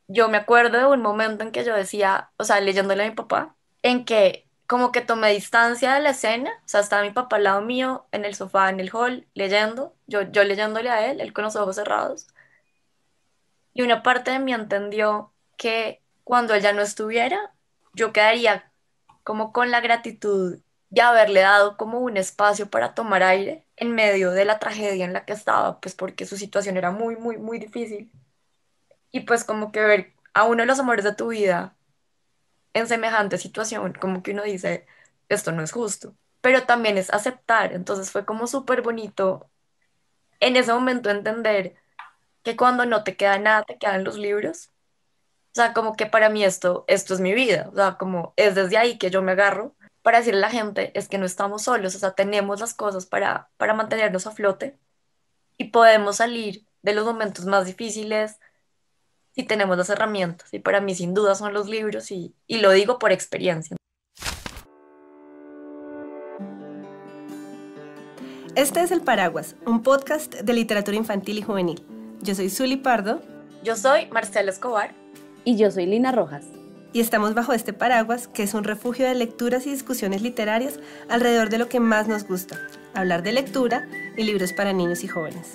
Yo me acuerdo de un momento en que yo decía, o sea, leyéndole a mi papá, en que como que tomé distancia de la escena, o sea, estaba mi papá al lado mío, en el sofá, en el hall, leyendo, yo leyéndole a él con los ojos cerrados, y una parte de mí entendió que cuando él ya no estuviera, yo quedaría como con la gratitud de haberle dado como un espacio para tomar aire en medio de la tragedia en la que estaba, pues porque su situación era muy, muy, muy difícil. Y pues como que ver a uno de los amores de tu vida en semejante situación, como que uno dice, esto no es justo, pero también es aceptar. Entonces fue como súper bonito en ese momento entender que cuando no te queda nada, te quedan los libros. O sea, como que para mí esto es mi vida. O sea, como es desde ahí que yo me agarro para decirle a la gente, es que no estamos solos, o sea, tenemos las cosas para mantenernos a flote y podemos salir de los momentos más difíciles si tenemos las herramientas. Y para mí sin duda son los libros y lo digo por experiencia. Este es El Paraguas, un podcast de literatura infantil y juvenil. Yo soy Zuli Pardo Yo soy Marcela Escobar. Y yo soy Lina Rojas. y estamos bajo este paraguas que es un refugio de lecturas y discusiones literarias alrededor de lo que más nos gusta, hablar de lectura y libros para niños y jóvenes.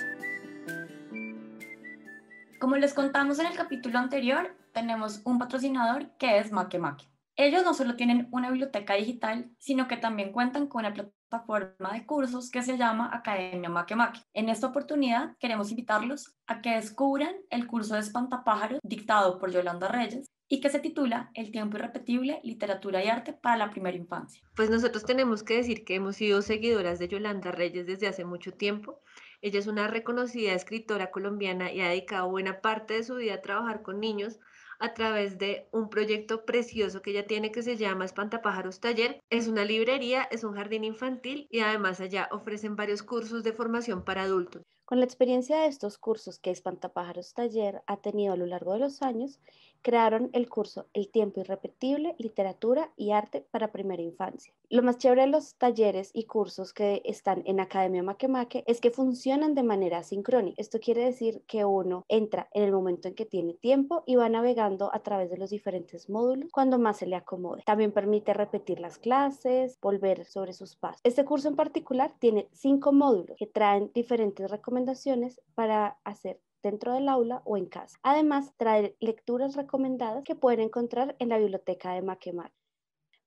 Como les contamos en el capítulo anterior, tenemos un patrocinador que es Makemake. Ellos no solo tienen una biblioteca digital, sino que también cuentan con una plataforma de cursos que se llama Academia Makemake. En esta oportunidad queremos invitarlos a que descubran el curso de Espantapájaros dictado por Yolanda Reyes y que se titula El tiempo irrepetible, literatura y arte para la primera infancia. Pues nosotros tenemos que decir que hemos sido seguidoras de Yolanda Reyes desde hace mucho tiempo. Ella es una reconocida escritora colombiana y ha dedicado buena parte de su vida a trabajar con niños a través de un proyecto precioso que ella tiene que se llama Espantapájaros Taller. Es una librería, es un jardín infantil y además allá ofrecen varios cursos de formación para adultos. Con la experiencia de estos cursos que Espantapájaros Taller ha tenido a lo largo de los años, crearon el curso El tiempo irrepetible, literatura y arte para primera infancia. Lo más chévere de los talleres y cursos que están en Academia Makemake es que funcionan de manera sincrónica. Esto quiere decir que uno entra en el momento en que tiene tiempo y va navegando a través de los diferentes módulos cuando más se le acomode. También permite repetir las clases, volver sobre sus pasos. Este curso en particular tiene 5 módulos que traen diferentes recomendaciones para hacer dentro del aula o en casa. Además, trae lecturas recomendadas que pueden encontrar en la biblioteca de Makemake.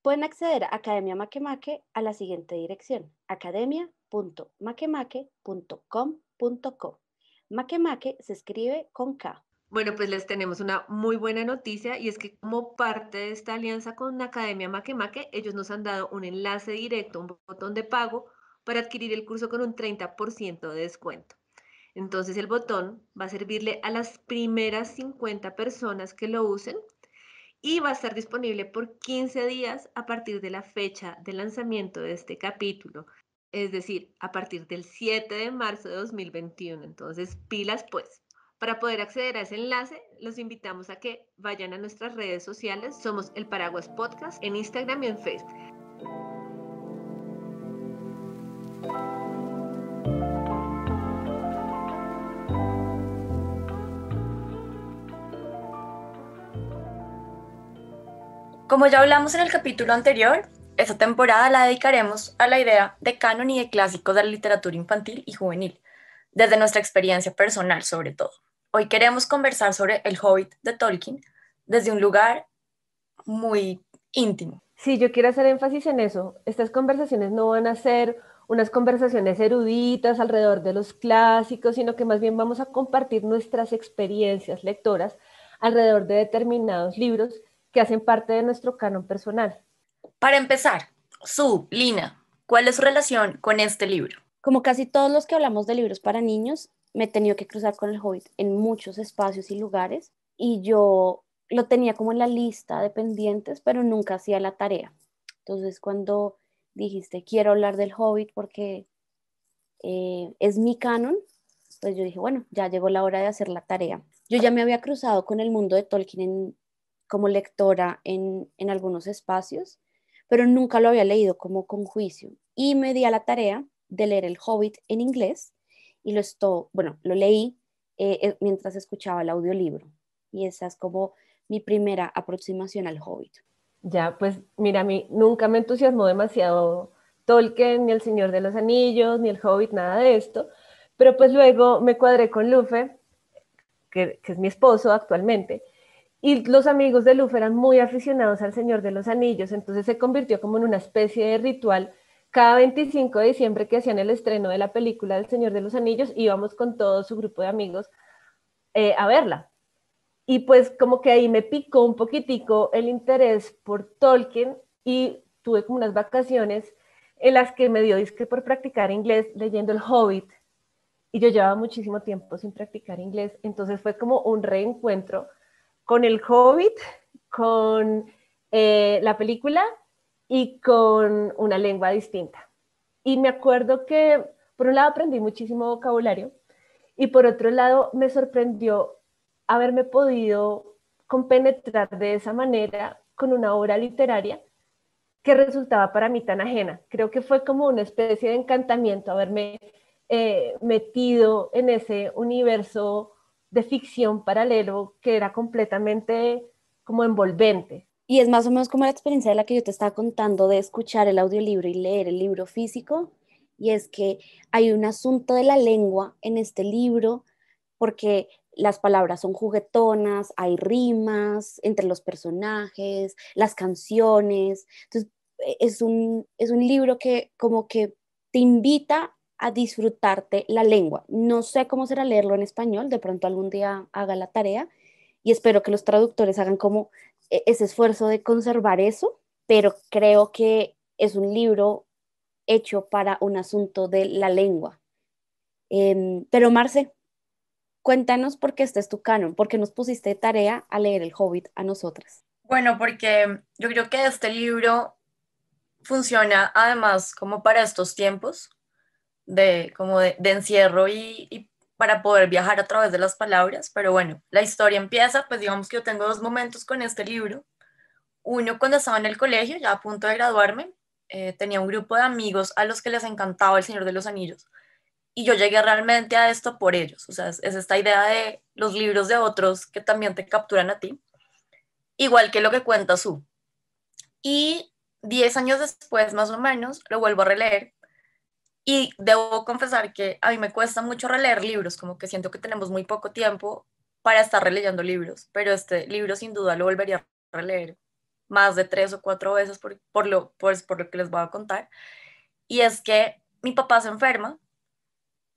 Pueden acceder a Academia Makemake a la siguiente dirección: academia.makemake.com.co. Makemake se escribe con K. Bueno, pues les tenemos una muy buena noticia y es que como parte de esta alianza con Academia Makemake, ellos nos han dado un enlace directo, un botón de pago para adquirir el curso con un 30% de descuento. Entonces el botón va a servirle a las primeras 50 personas que lo usen y va a estar disponible por 15 días a partir de la fecha de lanzamiento de este capítulo, es decir, a partir del 7 de marzo de 2021. Entonces, pilas pues. Para poder acceder a ese enlace, los invitamos a que vayan a nuestras redes sociales. Somos El Paraguas Podcast en Instagram y en Facebook. Como ya hablamos en el capítulo anterior, esta temporada la dedicaremos a la idea de canon y de clásicos de la literatura infantil y juvenil, desde nuestra experiencia personal sobre todo. Hoy queremos conversar sobre El Hobbit de Tolkien desde un lugar muy íntimo. Sí, yo quiero hacer énfasis en eso. Estas conversaciones no van a ser unas conversaciones eruditas alrededor de los clásicos, sino que más bien vamos a compartir nuestras experiencias lectoras alrededor de determinados libros que hacen parte de nuestro canon personal. Para empezar, Lina, ¿cuál es su relación con este libro? Como casi todos los que hablamos de libros para niños, me he tenido que cruzar con el Hobbit en muchos espacios y lugares y yo lo tenía como en la lista de pendientes, pero nunca hacía la tarea. Entonces, cuando dijiste, quiero hablar del Hobbit porque es mi canon, pues yo dije, bueno, ya llegó la hora de hacer la tarea. Yo ya me había cruzado con el mundo de Tolkien como lectora en algunos espacios, pero nunca lo había leído como con juicio. Y me di a la tarea de leer El Hobbit en inglés y bueno, lo leí mientras escuchaba el audiolibro. y esa es como mi primera aproximación al Hobbit. Ya, pues mira, a mí nunca me entusiasmó demasiado Tolkien, ni El Señor de los Anillos, ni El Hobbit, nada de esto, pero pues luego me cuadré con Lufe, que es mi esposo actualmente, y los amigos de Lufe eran muy aficionados al Señor de los Anillos, entonces se convirtió como en una especie de ritual. Cada 25 de diciembre que hacían el estreno de la película del Señor de los Anillos, íbamos con todo su grupo de amigos a verla. Y pues como que ahí me picó un poquitico el interés por Tolkien y tuve como unas vacaciones en las que me dio disque por practicar inglés leyendo El Hobbit y yo llevaba muchísimo tiempo sin practicar inglés, entonces fue como un reencuentro con El Hobbit, con la película y con una lengua distinta. Y me acuerdo que por un lado aprendí muchísimo vocabulario y por otro lado me sorprendió haberme podido compenetrar de esa manera con una obra literaria que resultaba para mí tan ajena. Creo que fue como una especie de encantamiento haberme metido en ese universo de ficción paralelo que era completamente como envolvente. Y es más o menos como la experiencia de la que yo te estaba contando de escuchar el audiolibro y leer el libro físico. Y es que hay un asunto de la lengua en este libro porque las palabras son juguetonas, hay rimas entre los personajes, las canciones. Entonces, es un libro que como que te invita a disfrutarte la lengua. No sé cómo será leerlo en español, de pronto algún día haga la tarea y espero que los traductores hagan como ese esfuerzo de conservar eso, pero creo que es un libro hecho para un asunto de la lengua. Pero Marce, cuéntanos por qué este es tu canon, por qué nos pusiste de tarea a leer El Hobbit a nosotras. Bueno, porque yo creo que este libro funciona además como para estos tiempos de encierro y para poder viajar a través de las palabras. Pero bueno, la historia empieza, pues digamos que yo tengo dos momentos con este libro. Uno cuando estaba en el colegio, ya a punto de graduarme, tenía un grupo de amigos a los que les encantaba El Señor de los Anillos. Y yo llegué realmente a esto por ellos. O sea, es esta idea de los libros de otros que también te capturan a ti, igual que lo que cuenta Su. Y 10 años después, más o menos, lo vuelvo a releer. Y debo confesar que a mí me cuesta mucho releer libros, como que siento que tenemos muy poco tiempo para estar releyendo libros, pero este libro sin duda lo volvería a releer más de 3 o 4 veces por lo que les voy a contar. Y es que mi papá se enferma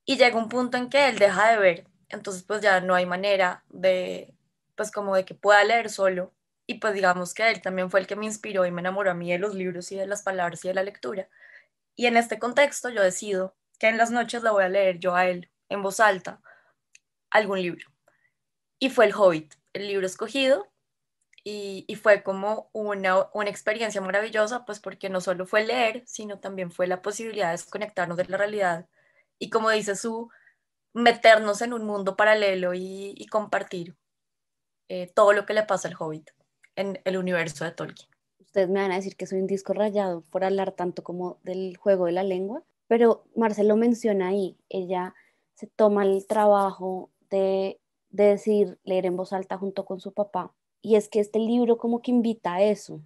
y llega un punto en que él deja de ver, entonces pues ya no hay manera de, pues como de que pueda leer solo. Y pues digamos que él también fue el que me inspiró y me enamoró a mí de los libros y de las palabras y de la lectura. Y en este contexto yo decido que en las noches le voy a leer yo a él en voz alta algún libro. Y fue El Hobbit, el libro escogido, y fue como una experiencia maravillosa, pues porque no solo fue leer, sino también fue la posibilidad de desconectarnos de la realidad. Y como dice Su, meternos en un mundo paralelo y compartir todo lo que le pasa al Hobbit en el universo de Tolkien. Ustedes me van a decir que soy un disco rayado por hablar tanto como del juego de la lengua, pero Marcelo menciona ahí, ella se toma el trabajo de decir, leer en voz alta junto con su papá. Y es que este libro como que invita a eso.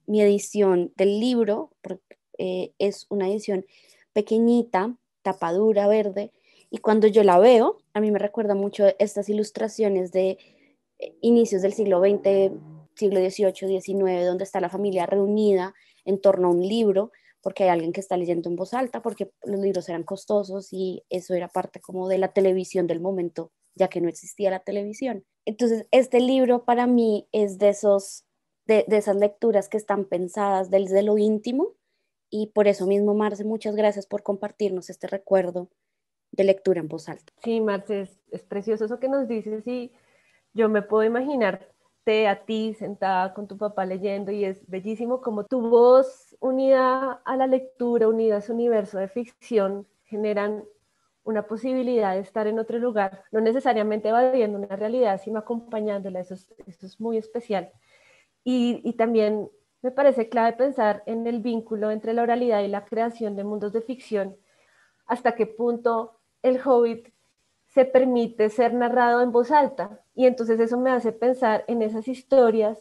Mi edición del libro es una edición pequeñita, tapadura, verde, y cuando yo la veo, a mí me recuerda mucho estas ilustraciones de inicios del siglo XX, siglo XVIII, XIX, donde está la familia reunida en torno a un libro, porque hay alguien que está leyendo en voz alta, porque los libros eran costosos y eso era parte como de la televisión del momento, ya que no existía la televisión. Entonces, este libro para mí es de esas lecturas que están pensadas desde lo íntimo y por eso mismo, Marce, muchas gracias por compartirnos este recuerdo de lectura en voz alta. Sí, Marce, es precioso eso que nos dices y yo me puedo imaginarte a ti sentada con tu papá leyendo y es bellísimo como tu voz unida a la lectura, unida a ese universo de ficción, generan una posibilidad de estar en otro lugar, no necesariamente evadiendo una realidad, sino acompañándola. Eso es muy especial. Y también me parece clave pensar en el vínculo entre la oralidad y la creación de mundos de ficción, hasta qué punto el Hobbit se permite ser narrado en voz alta. Y entonces eso me hace pensar en esas historias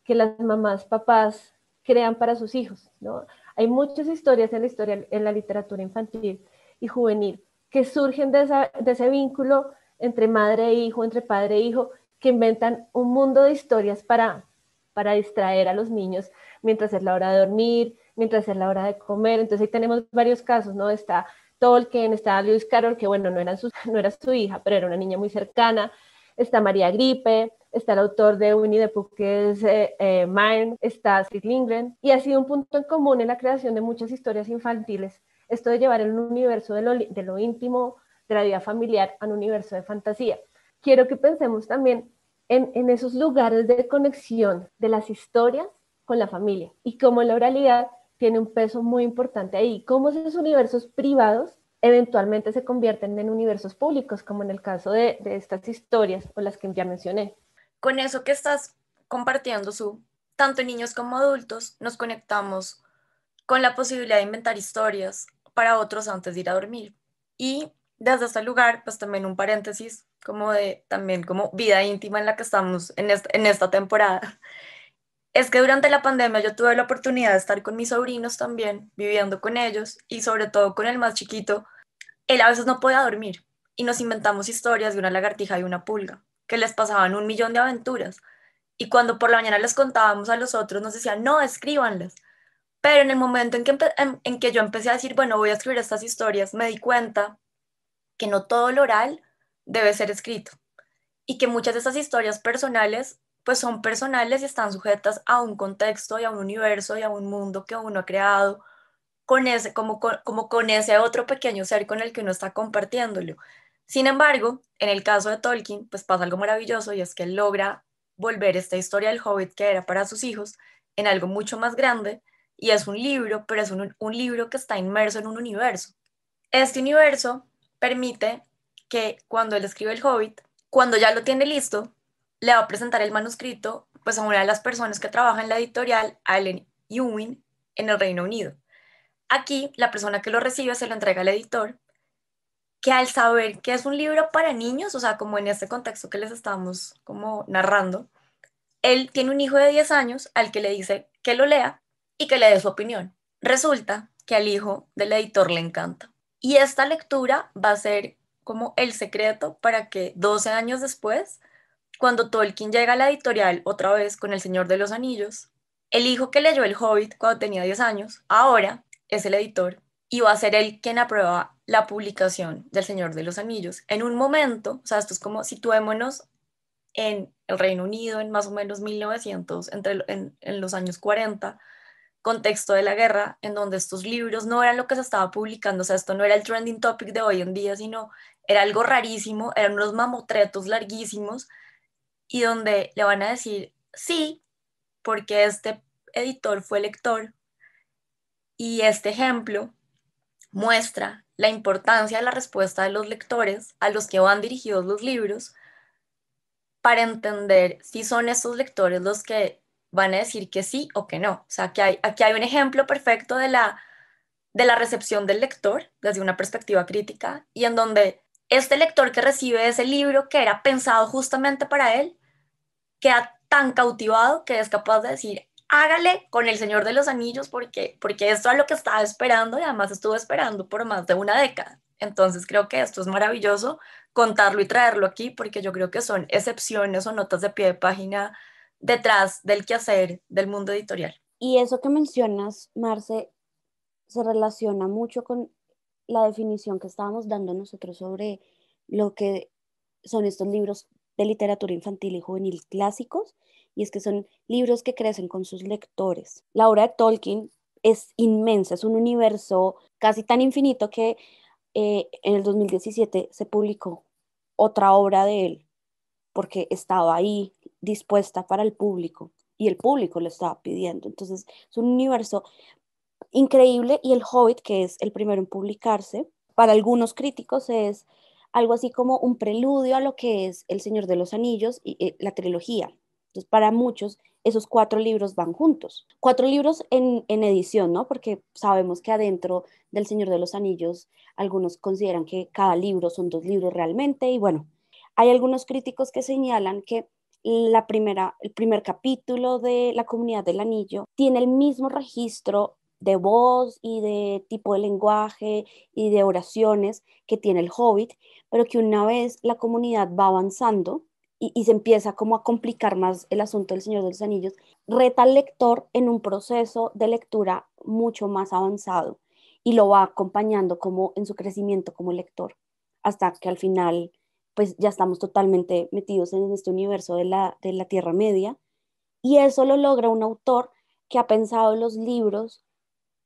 que las mamás, papás crean para sus hijos, ¿no? Hay muchas historias en la literatura infantil y juvenil que surgen de ese vínculo entre madre e hijo, entre padre e hijo, que inventan un mundo de historias para distraer a los niños mientras es la hora de dormir, mientras es la hora de comer. Entonces ahí tenemos varios casos, ¿no? Está Tolkien, está Lewis Carroll, que bueno, no era su hija, pero era una niña muy cercana. Está María Gripe, está el autor de Winnie the Pooh, que es Mine, está Astrid Lindgren, y ha sido un punto en común en la creación de muchas historias infantiles, esto de llevar el universo de lo íntimo, de la vida familiar, a un universo de fantasía. Quiero que pensemos también en esos lugares de conexión de las historias con la familia y cómo la oralidad tiene un peso muy importante ahí, cómo esos universos privados eventualmente se convierten en universos públicos, como en el caso de estas historias o las que ya mencioné. Con eso que estás compartiendo, tanto niños como adultos nos conectamos con la posibilidad de inventar historias para otros antes de ir a dormir. Y desde este lugar, pues también un paréntesis como de también como vida íntima en la que estamos en esta temporada. Es que durante la pandemia yo tuve la oportunidad de estar con mis sobrinos también, viviendo con ellos y sobre todo con el más chiquito. Él a veces no podía dormir y nos inventamos historias de una lagartija y una pulga, que les pasaban un millón de aventuras. Y cuando por la mañana les contábamos a los otros, nos decían, no, escríbanlas. Pero en el momento en que yo empecé a decir, bueno, voy a escribir estas historias, me di cuenta que no todo lo oral debe ser escrito y que muchas de estas historias personales pues son personales y están sujetas a un contexto y a un universo y a un mundo que uno ha creado con ese, como con ese otro pequeño ser con el que uno está compartiéndolo. Sin embargo, en el caso de Tolkien, pues pasa algo maravilloso y es que él logra volver esta historia del Hobbit que era para sus hijos en algo mucho más grande y es un libro, pero es un libro que está inmerso en un universo. Este universo permite que cuando él escribe el Hobbit, cuando ya lo tiene listo, le va a presentar el manuscrito pues a una de las personas que trabaja en la editorial, Allen Ewing, en el Reino Unido. Aquí, la persona que lo recibe se lo entrega al editor, que al saber que es un libro para niños, o sea, como en este contexto que les estamos como narrando, él tiene un hijo de 10 años al que le dice que lo lea y que le dé su opinión. Resulta que al hijo del editor le encanta. Y esta lectura va a ser como el secreto para que 12 años después, cuando Tolkien llega a la editorial otra vez con El Señor de los Anillos, el hijo que leyó El Hobbit cuando tenía 10 años, ahora es el editor y va a ser él quien aprueba la publicación del Señor de los Anillos. En un momento, o sea, esto es como situémonos en el Reino Unido en más o menos 1900, en los años 40, contexto de la guerra, en donde estos libros no eran lo que se estaba publicando, o sea, esto no era el trending topic de hoy en día, sino era algo rarísimo, eran unos mamotretos larguísimos y donde le van a decir sí, porque este editor fue lector y este ejemplo muestra la importancia de la respuesta de los lectores a los que van dirigidos los libros para entender si son estos lectores los que van a decir que sí o que no. O sea, que aquí hay un ejemplo perfecto de la recepción del lector desde una perspectiva crítica y en donde este lector que recibe ese libro que era pensado justamente para él, queda tan cautivado que es capaz de decir, hágale con El Señor de los Anillos porque esto es lo que estaba esperando y además estuvo esperando por más de una década. Entonces creo que esto es maravilloso contarlo y traerlo aquí porque yo creo que son excepciones o notas de pie de página detrás del quehacer del mundo editorial. Y eso que mencionas, Marce, se relaciona mucho con la definición que estábamos dando nosotros sobre lo que son estos libros de literatura infantil y juvenil clásicos, y es que son libros que crecen con sus lectores. La obra de Tolkien es inmensa, es un universo casi tan infinito que en el 2017 se publicó otra obra de él, porque estaba ahí dispuesta para el público y el público lo estaba pidiendo. Entonces es un universo increíble y El Hobbit, que es el primero en publicarse, para algunos críticos es algo así como un preludio a lo que es El Señor de los Anillos y la trilogía. Entonces, para muchos esos 4 libros van juntos. 4 libros en edición, ¿no? Porque sabemos que adentro del Señor de los Anillos algunos consideran que cada libro son 2 libros realmente y bueno, hay algunos críticos que señalan que el primer capítulo de La Comunidad del Anillo tiene el mismo registro de voz y de tipo de lenguaje y de oraciones que tiene el Hobbit, pero que una vez la comunidad va avanzando y se empieza como a complicar más el asunto del Señor de los Anillos, reta al lector en un proceso de lectura mucho más avanzado y lo va acompañando como en su crecimiento como lector, hasta que al final pues ya estamos totalmente metidos en este universo de la Tierra Media, y eso lo logra un autor que ha pensado los libros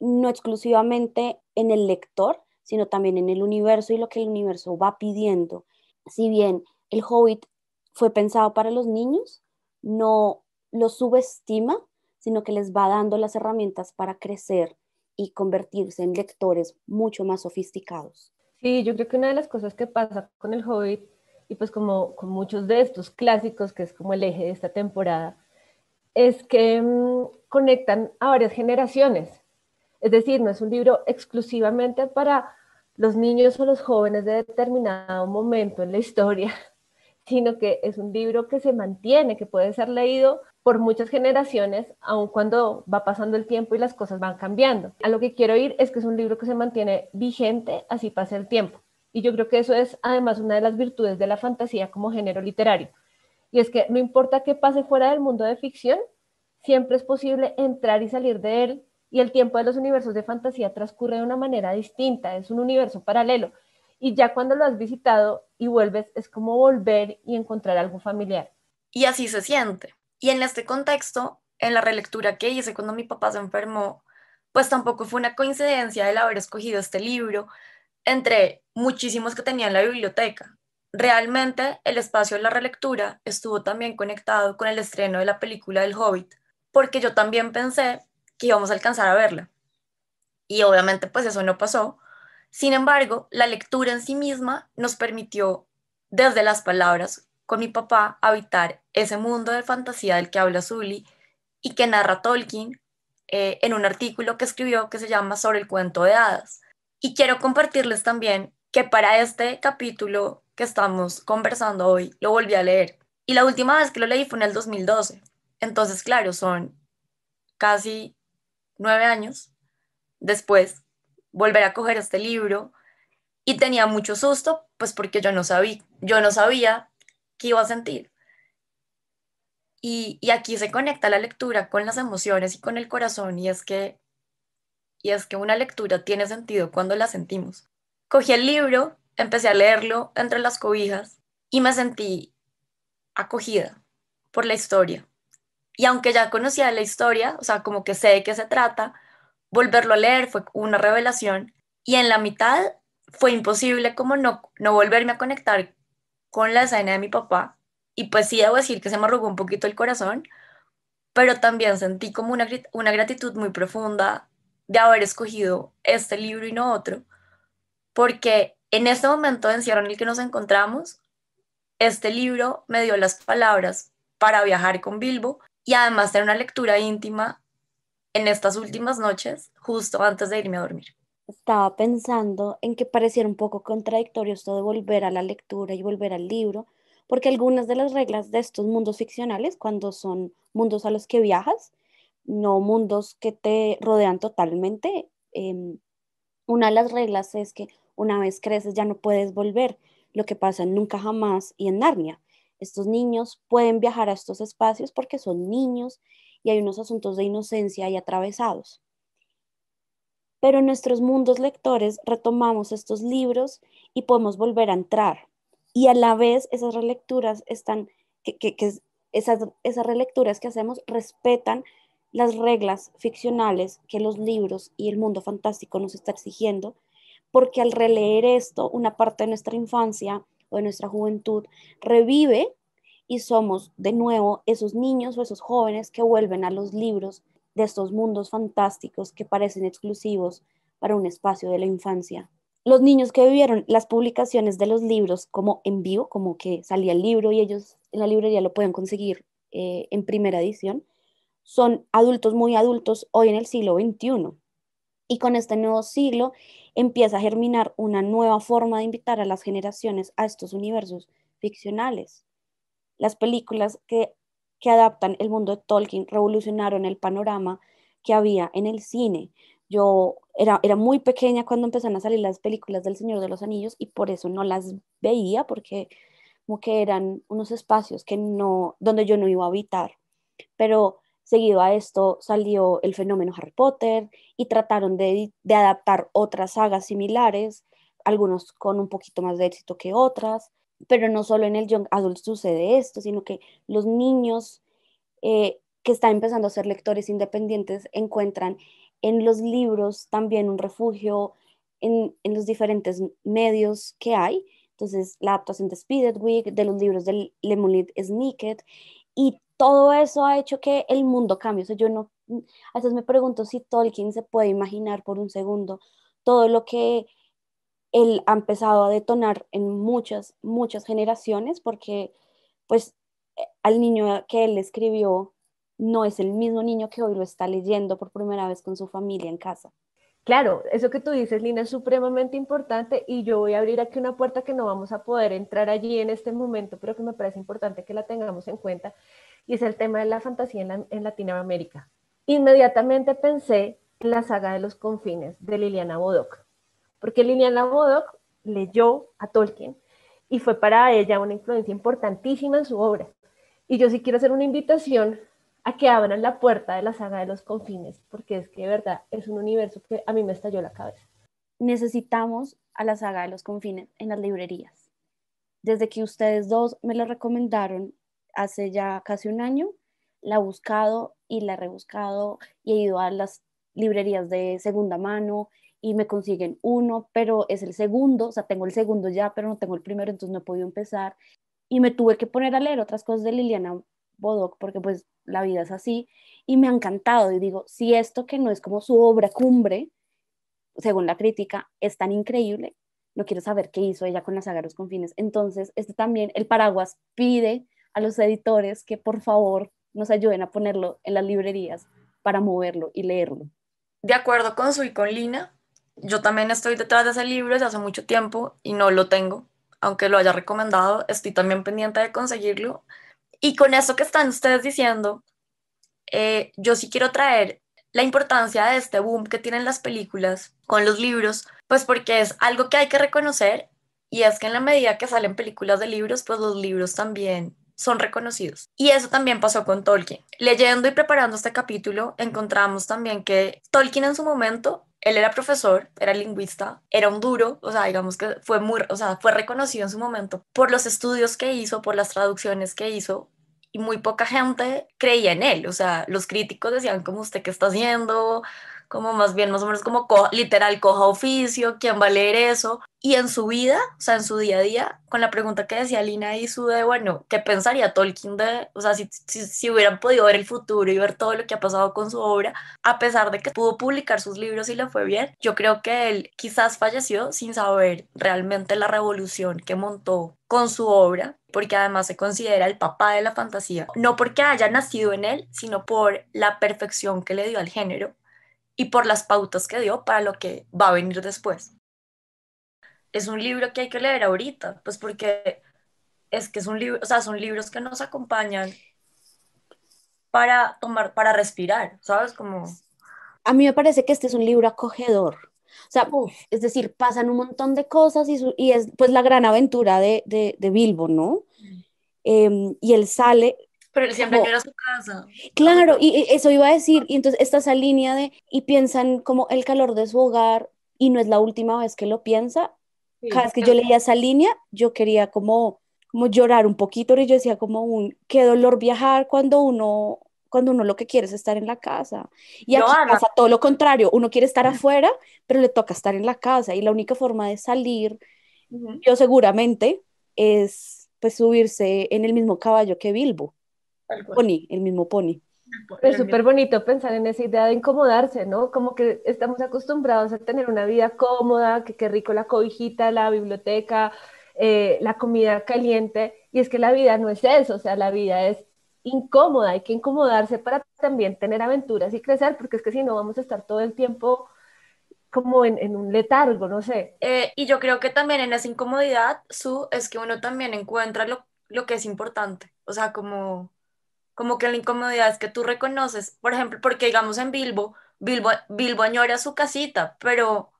no exclusivamente en el lector, sino también en el universo y lo que el universo va pidiendo. Si bien el Hobbit fue pensado para los niños, no lo subestima, sino que les va dando las herramientas para crecer y convertirse en lectores mucho más sofisticados. Sí, yo creo que una de las cosas que pasa con el Hobbit, y pues como con muchos de estos clásicos, que es como el eje de esta temporada, es que conectan a varias generaciones. Es decir, no es un libro exclusivamente para los niños o los jóvenes de determinado momento en la historia, sino que es un libro que se mantiene, que puede ser leído por muchas generaciones, aun cuando va pasando el tiempo y las cosas van cambiando. A lo que quiero ir es que es un libro que se mantiene vigente, así pasa el tiempo. Y yo creo que eso es además una de las virtudes de la fantasía como género literario. Y es que no importa qué pase fuera del mundo de ficción, siempre es posible entrar y salir de él, y el tiempo de los universos de fantasía transcurre de una manera distinta, es un universo paralelo. Y ya cuando lo has visitado y vuelves, es como volver y encontrar algo familiar. Y así se siente. Y en este contexto, en la relectura que hice cuando mi papá se enfermó, pues tampoco fue una coincidencia el haber escogido este libro entre muchísimos que tenía en la biblioteca. Realmente el espacio de la relectura estuvo también conectado con el estreno de la película del Hobbit, porque yo también pensé que íbamos a alcanzar a verla. Y obviamente pues eso no pasó. Sin embargo, la lectura en sí misma nos permitió, desde las palabras, con mi papá, habitar ese mundo de fantasía del que habla Zully y que narra Tolkien en un artículo que escribió que se llama Sobre el cuento de hadas. Y quiero compartirles también que para este capítulo que estamos conversando hoy, lo volví a leer. Y la última vez que lo leí fue en el 2012. Entonces, claro, son casi 9 años después volver a coger este libro y tenía mucho susto, pues porque yo no sabía qué iba a sentir. Y aquí se conecta la lectura con las emociones y con el corazón, y es que una lectura tiene sentido cuando la sentimos. Cogí el libro, empecé a leerlo entre las cobijas y me sentí acogida por la historia. Y aunque ya conocía la historia, o sea, como que sé de qué se trata, volverlo a leer fue una revelación, y en la mitad fue imposible como no volverme a conectar con la escena de mi papá. Y pues sí, debo decir que se me arrugó un poquito el corazón, pero también sentí como una gratitud muy profunda de haber escogido este libro y no otro, porque en este momento de encierro en el que nos encontramos, este libro me dio las palabras para viajar con Bilbo y además tener una lectura íntima en estas últimas noches, justo antes de irme a dormir. Estaba pensando en que pareciera un poco contradictorio esto de volver a la lectura y volver al libro, porque algunas de las reglas de estos mundos ficcionales, cuando son mundos a los que viajas, no mundos que te rodean totalmente, una de las reglas es que una vez creces ya no puedes volver, lo que pasa en Nunca Jamás y en Narnia. Estos niños pueden viajar a estos espacios porque son niños y hay unos asuntos de inocencia ahí atravesados, pero en nuestros mundos lectores retomamos estos libros y podemos volver a entrar. Y a la vez esas relecturas están, esas relecturas que hacemos respetan las reglas ficcionales que los libros y el mundo fantástico nos está exigiendo, porque al releer esto, una parte de nuestra infancia o de nuestra juventud revive y somos de nuevo esos niños o esos jóvenes que vuelven a los libros de estos mundos fantásticos que parecen exclusivos para un espacio de la infancia. Los niños que vivieron las publicaciones de los libros como en vivo, como que salía el libro y ellos en la librería lo pueden conseguir en primera edición, son adultos muy adultos hoy en el siglo XXI. Y con este nuevo siglo empieza a germinar una nueva forma de invitar a las generaciones a estos universos ficcionales. Las películas que adaptan el mundo de Tolkien revolucionaron el panorama que había en el cine. Yo era muy pequeña cuando empezaron a salir las películas del Señor de los Anillos y por eso no las veía, porque como que eran unos espacios que no, donde yo no iba a habitar. Pero seguido a esto salió el fenómeno Harry Potter y trataron de adaptar otras sagas similares, algunos con un poquito más de éxito que otras, pero no solo en el Young Adult sucede esto, sino que los niños que están empezando a ser lectores independientes encuentran en los libros también un refugio en los diferentes medios que hay. Entonces, la adaptación de Spiderwick, de los libros de Lemony Snicket, y todo eso ha hecho que el mundo cambie. O sea, yo no, a veces me pregunto si Tolkien se puede imaginar por un segundo todo lo que él ha empezado a detonar en muchas generaciones, porque pues al niño que él escribió no es el mismo niño que hoy lo está leyendo por primera vez con su familia en casa. Claro, eso que tú dices, Lina, es supremamente importante y yo voy a abrir aquí una puerta que no vamos a poder entrar allí en este momento, pero que me parece importante que la tengamos en cuenta, y es el tema de la fantasía en Latinoamérica. Inmediatamente pensé en la saga de los confines de Liliana Bodoc, porque Liliana Bodoc leyó a Tolkien y fue para ella una influencia importantísima en su obra. Y yo sí quiero hacer una invitación a que abran la puerta de la saga de los confines, porque es que de verdad es un universo que a mí me estalló la cabeza. Necesitamos a la saga de los confines en las librerías. Desde que ustedes dos me la recomendaron hace ya casi un año, la he buscado y la he rebuscado y he ido a las librerías de segunda mano y me consiguen uno, pero es el segundo, o sea, tengo el segundo ya, pero no tengo el primero, entonces no he podido empezar. Y me tuve que poner a leer otras cosas de Liliana Bodoc, porque pues la vida es así, y me ha encantado. Y digo, si esto que no es como su obra cumbre, según la crítica, es tan increíble, no quiero saber qué hizo ella con la saga de los confines. Entonces, este también, el paraguas pide a los editores que por favor nos ayuden a ponerlo en las librerías para moverlo y leerlo. De acuerdo con Su y con Lina, yo también estoy detrás de ese libro desde hace mucho tiempo y no lo tengo. Aunque lo haya recomendado, estoy también pendiente de conseguirlo. Y con esto que están ustedes diciendo, yo sí quiero traer la importancia de este boom que tienen las películas con los libros, pues porque es algo que hay que reconocer, y es que en la medida que salen películas de libros, pues los libros también son reconocidos. Y eso también pasó con Tolkien. Leyendo y preparando este capítulo, encontramos también que Tolkien en su momento, él era profesor, era lingüista, era un duro, o sea, digamos que fue muy, o sea, fue reconocido en su momento por los estudios que hizo, por las traducciones que hizo, y muy poca gente creía en él. O sea, los críticos decían como usted qué está haciendo, como más bien más o menos como literal coja oficio, ¿quién va a leer eso? Y en su vida, o sea, en su día a día, con la pregunta que decía Lina y su de, bueno, ¿qué pensaría Tolkien de, o sea, si hubieran podido ver el futuro y ver todo lo que ha pasado con su obra, a pesar de que pudo publicar sus libros y le fue bien? Yo creo que él quizás falleció sin saber realmente la revolución que montó con su obra, porque además se considera el papá de la fantasía, no porque haya nacido en él, sino por la perfección que le dio al género y por las pautas que dio para lo que va a venir después. Es un libro que hay que leer ahorita, pues porque es que es un libro, o sea, son libros que nos acompañan para tomar, para respirar, ¿sabes? Como, A mí me parece que este es un libro acogedor. O sea, uf, es decir, pasan un montón de cosas y es pues la gran aventura de Bilbo, ¿no? Y él sale pero él siempre como, añora su casa. claro, y eso iba a decir, y entonces está esa línea de, y piensan como el calor de su hogar, y no es la última vez que lo piensa. Cada Sí. vez que yo leía esa línea, yo quería como llorar un poquito, y yo decía como qué dolor viajar cuando uno lo que quiere es estar en la casa. Y aquí Joana, pasa todo lo contrario, uno quiere estar afuera, pero le toca estar en la casa, y la única forma de salir, ujú, yo seguramente, es pues subirse en el mismo caballo que Bilbo, tal cual. Pony, el mismo Pony. Es súper bonito pensar en esa idea de incomodarse, ¿no? Como que estamos acostumbrados a tener una vida cómoda, que qué rico la cobijita, la biblioteca, la comida caliente, y es que la vida no es eso, o sea, la vida es incómoda, hay que incomodarse para también tener aventuras y crecer, porque es que si no vamos a estar todo el tiempo como en un letargo, no sé. Y yo creo que también en esa incomodidad, es que uno también encuentra lo que es importante. O sea, como que en la incomodidad es que tú reconoces, por ejemplo, porque digamos en Bilbo añora su casita, pero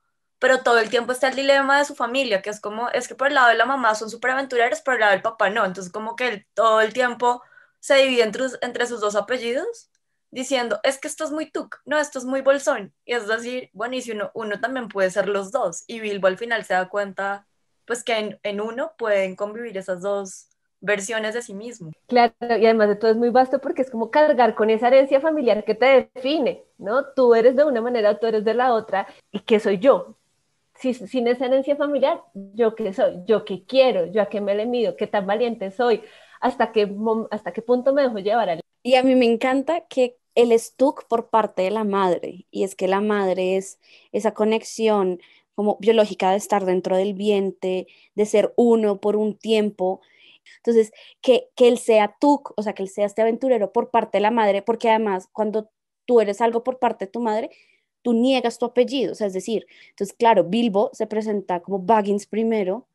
todo el tiempo está el dilema de su familia, que es como, es que por el lado de la mamá son súper aventureros, por el lado del papá no. Entonces como que él todo el tiempo se divide entre sus dos apellidos, diciendo, es que esto es muy Tuc, no, esto es muy Bolsón. Y es decir, bueno, y si uno también puede ser los dos. Y Bilbo al final se da cuenta, pues que en uno pueden convivir esas dos versiones de sí mismo. Claro, y además de todo es muy vasto porque es como cargar con esa herencia familiar que te define, ¿no? Tú eres de una manera, tú eres de la otra, ¿y qué soy yo? Si, sin esa herencia familiar, ¿yo qué soy? ¿Yo qué quiero? ¿Yo a qué me le mido? ¿Qué tan valiente soy? Hasta qué punto me dejo llevar al... Y a mí me encanta que el stuck por parte de la madre, y es que la madre es esa conexión como biológica de estar dentro del vientre, de ser uno por un tiempo. Entonces, que él sea Tuk, o sea, que él sea este aventurero por parte de la madre, porque además cuando tú eres algo por parte de tu madre, tú niegas tu apellido, o sea, es decir, entonces, claro, Bilbo se presenta como Baggins primero,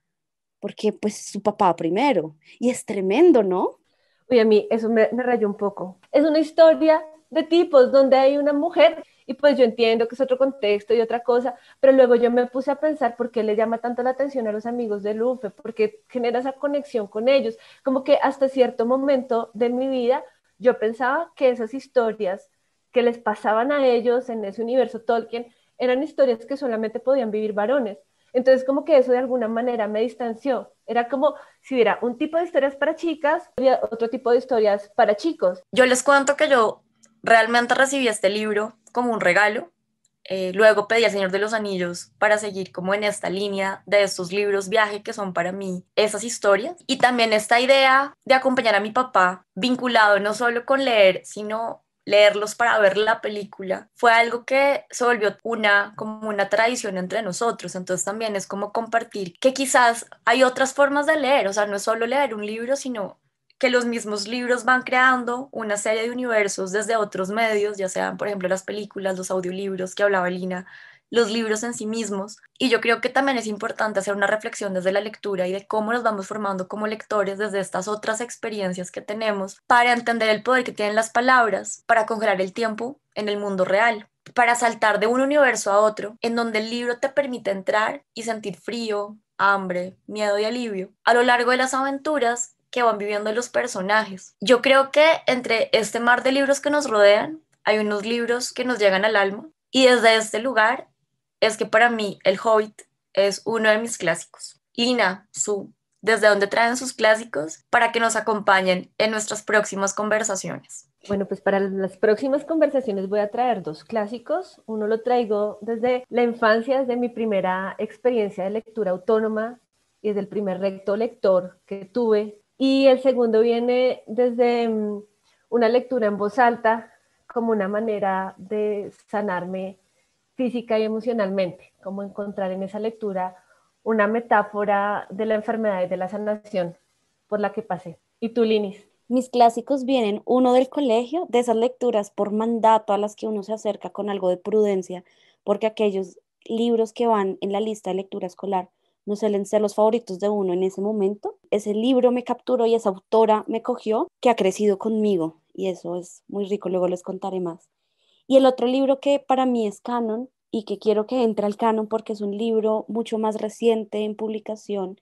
porque pues su papá primero, y es tremendo, ¿no? Uy, a mí eso me rayó un poco. Es una historia de tipos donde hay una mujer y pues yo entiendo que es otro contexto y otra cosa, pero luego yo me puse a pensar por qué le llama tanto la atención a los amigos de Luffy, porque genera esa conexión con ellos, como que hasta cierto momento de mi vida yo pensaba que esas historias que les pasaban a ellos en ese universo Tolkien eran historias que solamente podían vivir varones. Entonces como que eso de alguna manera me distanció. Era como si hubiera un tipo de historias para chicas y otro tipo de historias para chicos. Yo les cuento que yo realmente recibí este libro como un regalo. Luego pedí al Señor de los Anillos para seguir como en esta línea de estos libros viaje que son para mí esas historias. Y también esta idea de acompañar a mi papá, vinculado no solo con leer, sino leerlos para ver la película, fue algo que se volvió como una tradición entre nosotros. Entonces también es como compartir que quizás hay otras formas de leer, o sea, no es solo leer un libro, sino que los mismos libros van creando una serie de universos desde otros medios, ya sean, por ejemplo, las películas, los audiolibros que hablaba Lina, los libros en sí mismos. Y yo creo que también es importante hacer una reflexión desde la lectura y de cómo nos vamos formando como lectores desde estas otras experiencias que tenemos para entender el poder que tienen las palabras, para congelar el tiempo en el mundo real, para saltar de un universo a otro, en donde el libro te permite entrar y sentir frío, hambre, miedo y alivio a lo largo de las aventuras que van viviendo los personajes. Yo creo que entre este mar de libros que nos rodean, hay unos libros que nos llegan al alma y desde este lugar es que para mí El Hobbit es uno de mis clásicos. Lina, ¿desde dónde traen sus clásicos para que nos acompañen en nuestras próximas conversaciones? Bueno, pues para las próximas conversaciones voy a traer dos clásicos. Uno lo traigo desde la infancia, desde mi primera experiencia de lectura autónoma y desde el primer recto lector que tuve. Y el segundo viene desde una lectura en voz alta como una manera de sanarme física y emocionalmente, como encontrar en esa lectura una metáfora de la enfermedad y de la sanación por la que pasé. ¿Y tú, Linis? Mis clásicos vienen, uno del colegio, de esas lecturas por mandato a las que uno se acerca con algo de prudencia, porque aquellos libros que van en la lista de lectura escolar no suelen ser los favoritos de uno en ese momento. Ese libro me capturó y esa autora me cogió, que ha crecido conmigo, y eso es muy rico, luego les contaré más. Y el otro libro que para mí es canon y que quiero que entre al canon porque es un libro mucho más reciente en publicación,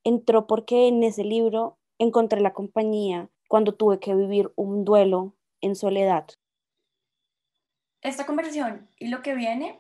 entró porque en ese libro encontré la compañía cuando tuve que vivir un duelo en soledad. Esta conversación y lo que viene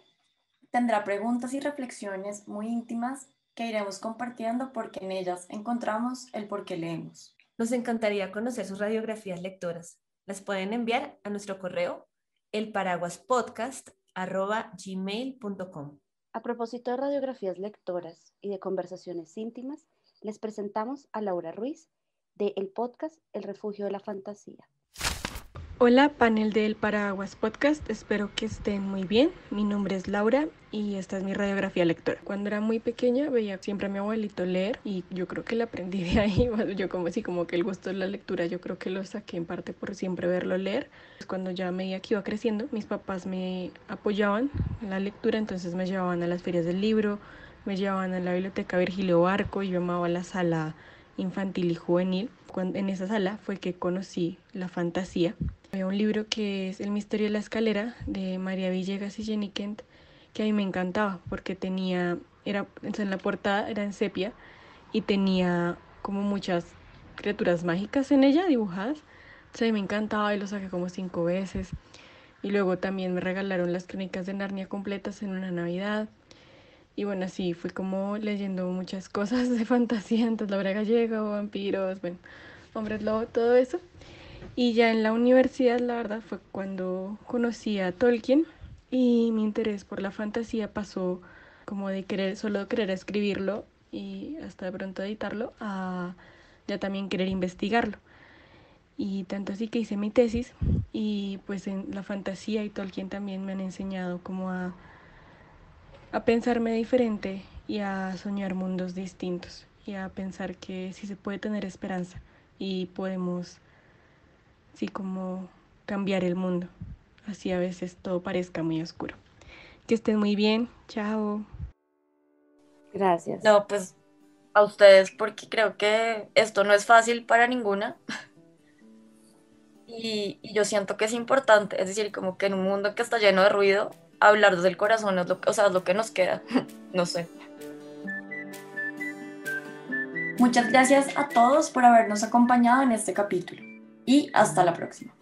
tendrá preguntas y reflexiones muy íntimas que iremos compartiendo porque en ellas encontramos el por qué leemos. Nos encantaría conocer sus radiografías lectoras. Las pueden enviar a nuestro correo elparaguaspodcast@gmail.com. A propósito de radiografías lectoras y de conversaciones íntimas, les presentamos a Laura Ruiz de el podcast El Refugio de la Fantasía. Hola, panel del Paraguas Podcast, espero que estén muy bien. Mi nombre es Laura y esta es mi radiografía lectora. Cuando era muy pequeña veía siempre a mi abuelito leer y yo creo que lo aprendí de ahí. Bueno, yo como así como que el gusto de la lectura yo creo que lo saqué en parte por siempre verlo leer. Cuando ya a medida que iba creciendo, mis papás me apoyaban en la lectura, entonces me llevaban a las ferias del libro, me llevaban a la biblioteca Virgilio Barco y yo amaba la sala infantil y juvenil. En esa sala fue que conocí la fantasía. Había un libro que es El misterio de la escalera de María Villegas y Jenny Kent, que a mí me encantaba porque en la portada era en sepia y tenía como muchas criaturas mágicas en ella dibujadas. Entonces a mí me encantaba y lo saqué como 5 veces. Y luego también me regalaron las crónicas de Narnia completas en una Navidad. Y bueno, así fui como leyendo muchas cosas de fantasía, entonces la obra gallega, vampiros, bueno, hombres lobo, todo eso. Y ya en la universidad, la verdad, fue cuando conocí a Tolkien y mi interés por la fantasía pasó como de solo querer escribirlo y hasta de pronto editarlo a ya también querer investigarlo. Y tanto así que hice mi tesis y pues en la fantasía y Tolkien también me han enseñado como a pensarme diferente y a soñar mundos distintos y a pensar que sí se puede tener esperanza y podemos sí como cambiar el mundo, así a veces todo parezca muy oscuro. Que estén muy bien, chao. Gracias. No, pues a ustedes porque creo que esto no es fácil para ninguna y yo siento que es importante, es decir, como que en un mundo que está lleno de ruido, hablar desde el corazón es lo que, o sea, es lo que nos queda, no sé. Muchas gracias a todos por habernos acompañado en este capítulo y hasta la próxima.